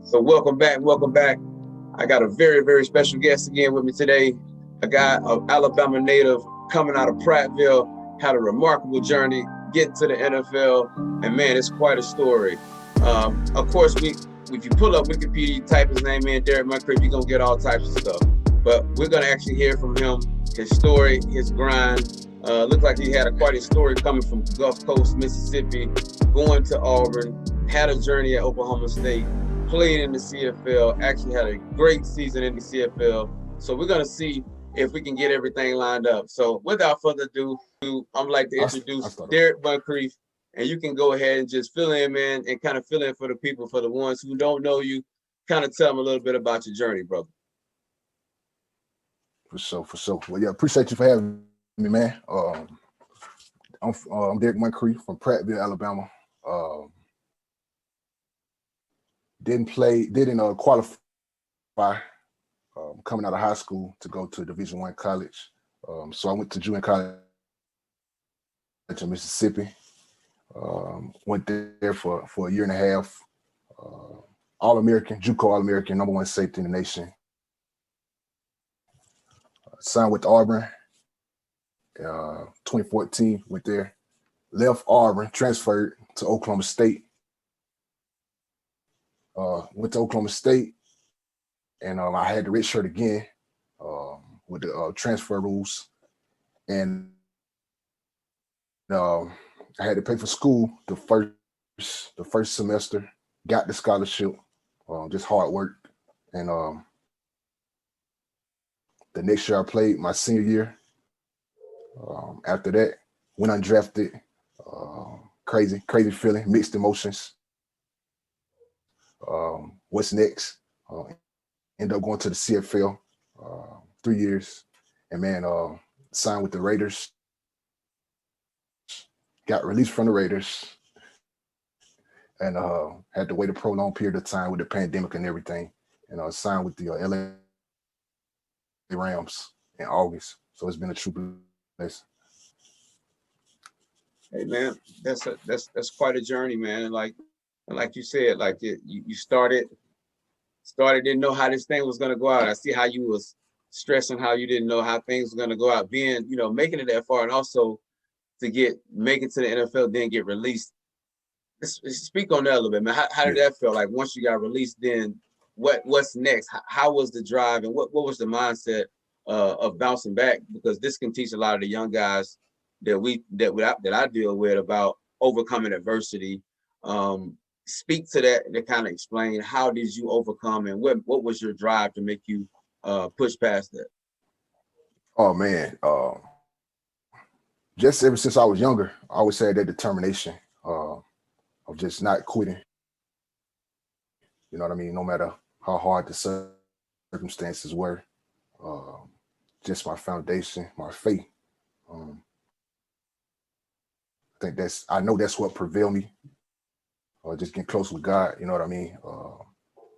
So welcome back, welcome back. I got a very, very special guest again with me today. A guy, an Alabama native, coming out of Prattville, had a remarkable journey, getting to the NFL, and man, it's quite a story. Of course, if you pull up Wikipedia, you type his name in, Derrick Moncrief, you're gonna get all types of stuff. But we're gonna actually hear from him, his story, his grind. Looked like he had quite a story coming from Gulf Coast, Mississippi, going to Auburn, had a journey at Oklahoma State, played in the CFL, actually had a great season in the CFL. So we're going to see if we can get everything lined up. So without further ado, I'd like to introduce Derrick Moncrief, and you can go ahead and just fill in, man, and kind of fill in for the people, for the ones who don't know you, kind of tell them a little bit about your journey, brother. For sure, for sure. Well, yeah, appreciate you for having me, man. I'm Derrick Moncrief from Prattville, Alabama. Didn't qualify coming out of high school to go to Division I college. So I went to junior college in Mississippi. Went there for a year and a half. All-American, JUCO All-American, #1 safety in the nation. Signed with Auburn. 2014, went there. Left Auburn, transferred to Oklahoma State. Went to Oklahoma State, and I had the red shirt again with the transfer rules, and I had to pay for school the first semester. Got the scholarship, just hard work, and the next year I played my senior year. After that, went undrafted. Crazy feeling, mixed emotions. What's next? Ended up going to the CFL, 3 years, and man, signed with the Raiders. Got released from the Raiders, and had to wait a prolonged period of time with the pandemic and everything, and signed with the LA Rams in August. So it's been a true blessing. Hey man, that's quite a journey, man. And like you said, like you started, didn't know how this thing was gonna go out. I see how you was stressing how you didn't know how things were gonna go out, being, making it that far, and also to make it to the NFL, then get released. Speak on that a little bit, man. How did that feel? Like once you got released, then what's next? How was the drive, and what was the mindset of bouncing back? Because this can teach a lot of the young guys that I deal with about overcoming adversity. Speak to that and kind of explain, how did you overcome, and what was your drive to make you push past that? Oh man, just ever since I was younger, I always had that determination of just not quitting. You know what I mean? No matter how hard the circumstances were, just my foundation, my faith. I know that's what prevailed me. Just getting close with God, you know what I mean?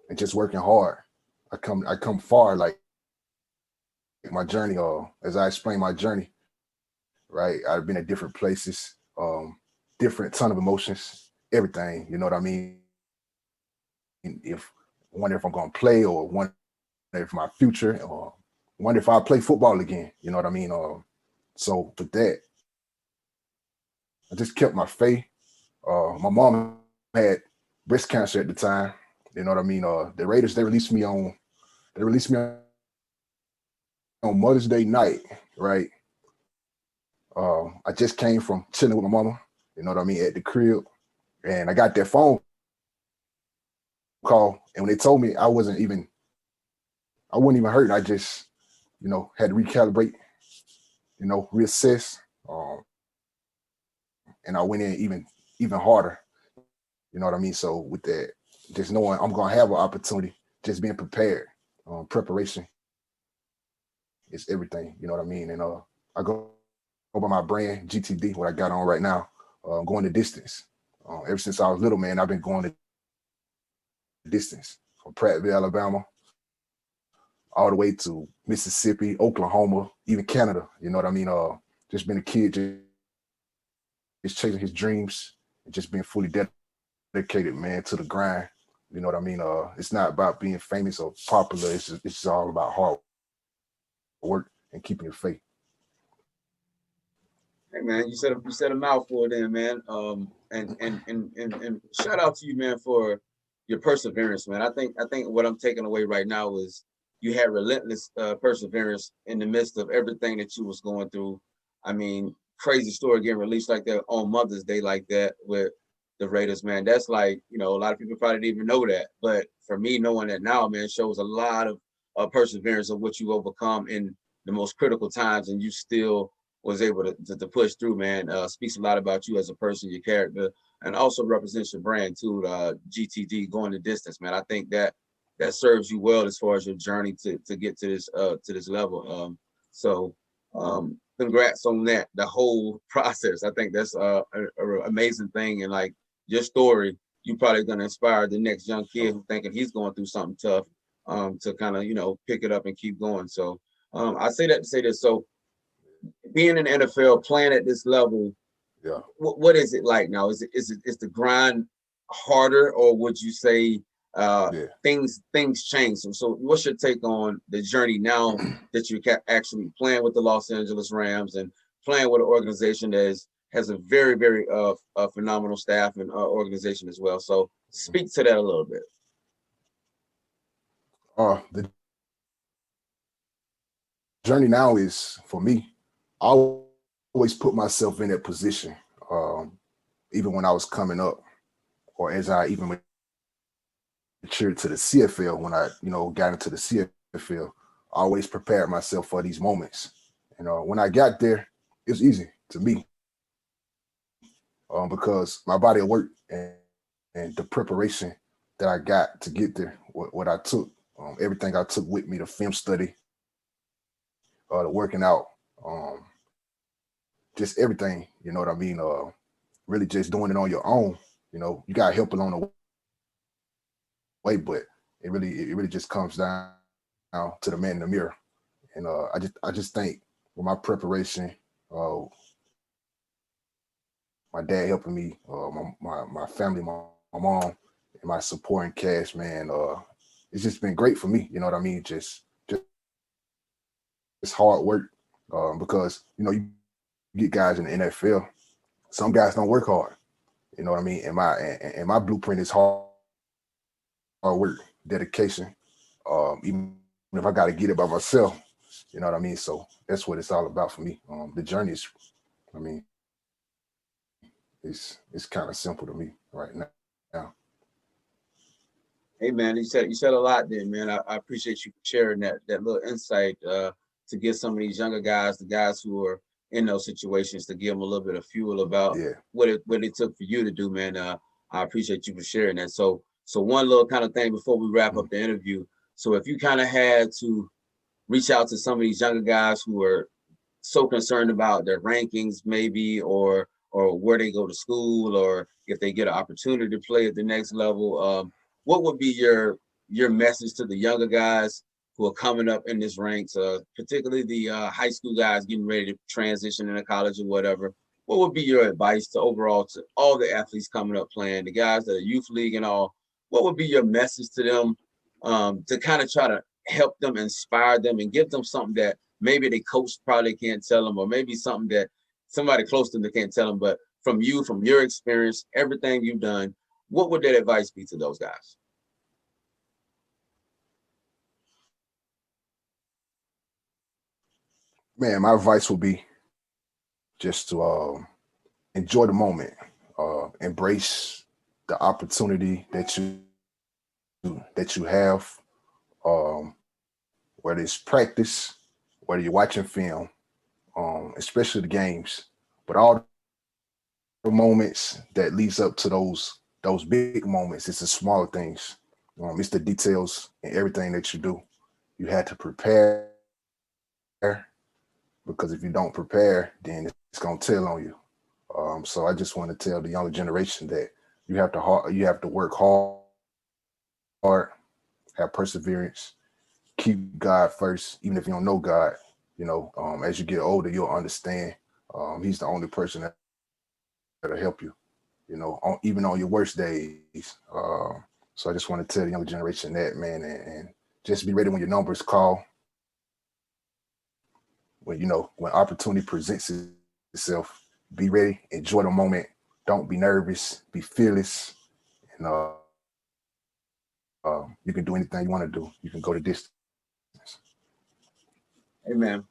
And just working hard. I come far, like my journey, as I explained my journey, right? I've been at different places, different ton of emotions, everything, you know what I mean? Wonder if I'm gonna play, or wonder if my future, or wonder if I'll play football again, you know what I mean? So with that, I just kept my faith. My mom had breast cancer at the time, you know what I mean? The Raiders, they released me on Mother's Day night, right? I just came from chilling with my mama, you know what I mean, at the crib, and I got that phone call, and when they told me, I wasn't even hurting. I just, had to recalibrate, reassess, and I went in even harder, you know what I mean? So with that, just knowing I'm gonna have an opportunity, just being prepared, preparation is everything, you know what I mean? And I go by my brand, GTD, what I got on right now, going the distance. Ever since I was little, man, I've been going the distance from Prattville, Alabama, all the way to Mississippi, Oklahoma, even Canada, you know what I mean? Just been a kid, just chasing his dreams, and just being fully dedicated, man, to the grind. You know what I mean? It's not about being famous or popular. It's just all about hard work and keeping your faith. Hey man, you said a mouthful then, man. And shout out to you, man, for your perseverance, man. I think what I'm taking away right now is you had relentless perseverance in the midst of everything that you was going through. I mean, crazy story getting released like that on Mother's Day like that with the Raiders, man. That's like, you know, a lot of people probably didn't even know that, but for me, knowing that now, man, shows a lot of perseverance of what you overcome in the most critical times, and you still was able to push through, man. Speaks a lot about you as a person, your character, and also represents your brand too. GTD, going the distance, man. I think that that serves you well as far as your journey to get to this level. So congrats on that, the whole process. I think that's a amazing thing, and like your story, you probably gonna inspire the next young kid who thinking he's going through something tough, to kind of, you know, pick it up and keep going. So I say that to say this. So being in the NFL, playing at this level, Yeah, what is it like now? Is the grind harder, or would you say yeah. things change? So what's your take on the journey now that you actually playing with the Los Angeles Rams and playing with an organization that has a very phenomenal staff and organization as well? So speak to that a little bit. The journey now is for me. I always put myself in that position, um, even when I was coming up, or as I even matured to the CFL. When I, got into the CFL, I always prepared myself for these moments. And when I got there, it was easy to me, because my body of work and the preparation that I got to get there, what I took, everything I took with me, the film study, the working out, um, just everything, you know what I mean? Really just doing it on your own. You got help along the way, but it really just comes down to the man in the mirror. And I just think with my preparation, uh, my dad helping me, my family, my mom, and my supporting cast, man, it's just been great for me. You know what I mean? Just hard work, because you get guys in the NFL. Some guys don't work hard. You know what I mean? And my blueprint is hard work, dedication. Even if I got to get it by myself, you know what I mean. So that's what it's all about for me. The journey is, I mean, it's kind of simple to me right now. Hey man, you said a lot there, man. I appreciate you sharing that little insight to give some of these younger guys, the guys who are in those situations, to give them a little bit of fuel about Yeah. what it took for you to do, man. I appreciate you for sharing that. So one little kind of thing before we wrap up Mm. the interview. So if you kind of had to reach out to some of these younger guys who are so concerned about their rankings, maybe, or where they go to school, or if they get an opportunity to play at the next level. What would be your message to the younger guys who are coming up in this ranks, particularly the high school guys getting ready to transition into college or whatever? What would be your advice to overall to all the athletes coming up playing, the guys that are youth league and all? What would be your message to them, to kind of try to help them, inspire them, and give them something that maybe the coach probably can't tell them, or maybe something that somebody close to them can't tell them, but from you, from your experience, everything you've done, what would that advice be to those guys? Man, my advice would be just to enjoy the moment, embrace the opportunity that you have, um, whether it's practice, whether you're watching film, especially the games, but all the moments that leads up to those big moments. It's the smaller things. It's the details and everything that you do. You had to prepare, because if you don't prepare, then it's gonna tell on you. So I just want to tell the younger generation that you have to work hard, have perseverance, keep God first, even if you don't know God. As you get older, you'll understand. He's the only person that'll help you. Even on your worst days. So I just want to tell the younger generation that, man, and just be ready when your number is called. When, you know, when opportunity presents itself, be ready, enjoy the moment. Don't be nervous, be fearless, and you can do anything you want to do. You can go the distance. Hey, man,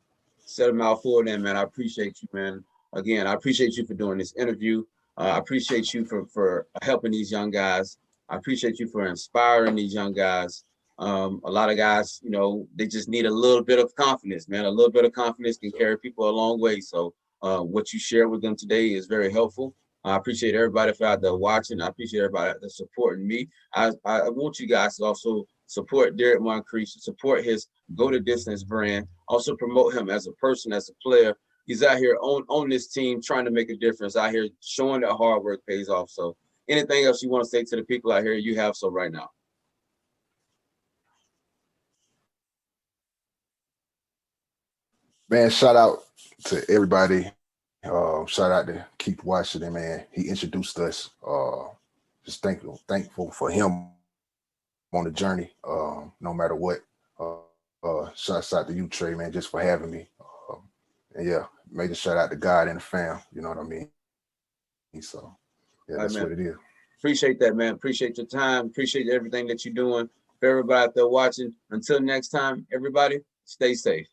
set a mouthful then, man. I appreciate you, man. Again, I appreciate you for doing this interview. I appreciate you for helping these young guys. I appreciate you for inspiring these young guys. A lot of guys, you know, they just need a little bit of confidence, man. A little bit of confidence can carry people a long way. So what you shared with them today is very helpful. I appreciate everybody for out there watching. I appreciate everybody out there supporting me. I want you guys to also support Derrick Moncrief, support his Go the Distance brand, also promote him as a person, as a player. He's out here on this team trying to make a difference, out here showing that hard work pays off. So anything else you want to say to the people out here, you have so right now. Man, shout out to everybody. Shout out to Keith Washington, man. He introduced us. Just thankful for him on the journey, no matter what. Shouts out to you, Trey, man, just for having me. And yeah, major shout out to God and the fam. You know what I mean? So yeah, All right, that's man. what it is. Appreciate that, man. Appreciate your time. Appreciate everything that you're doing. For everybody out there watching, until next time, everybody, stay safe.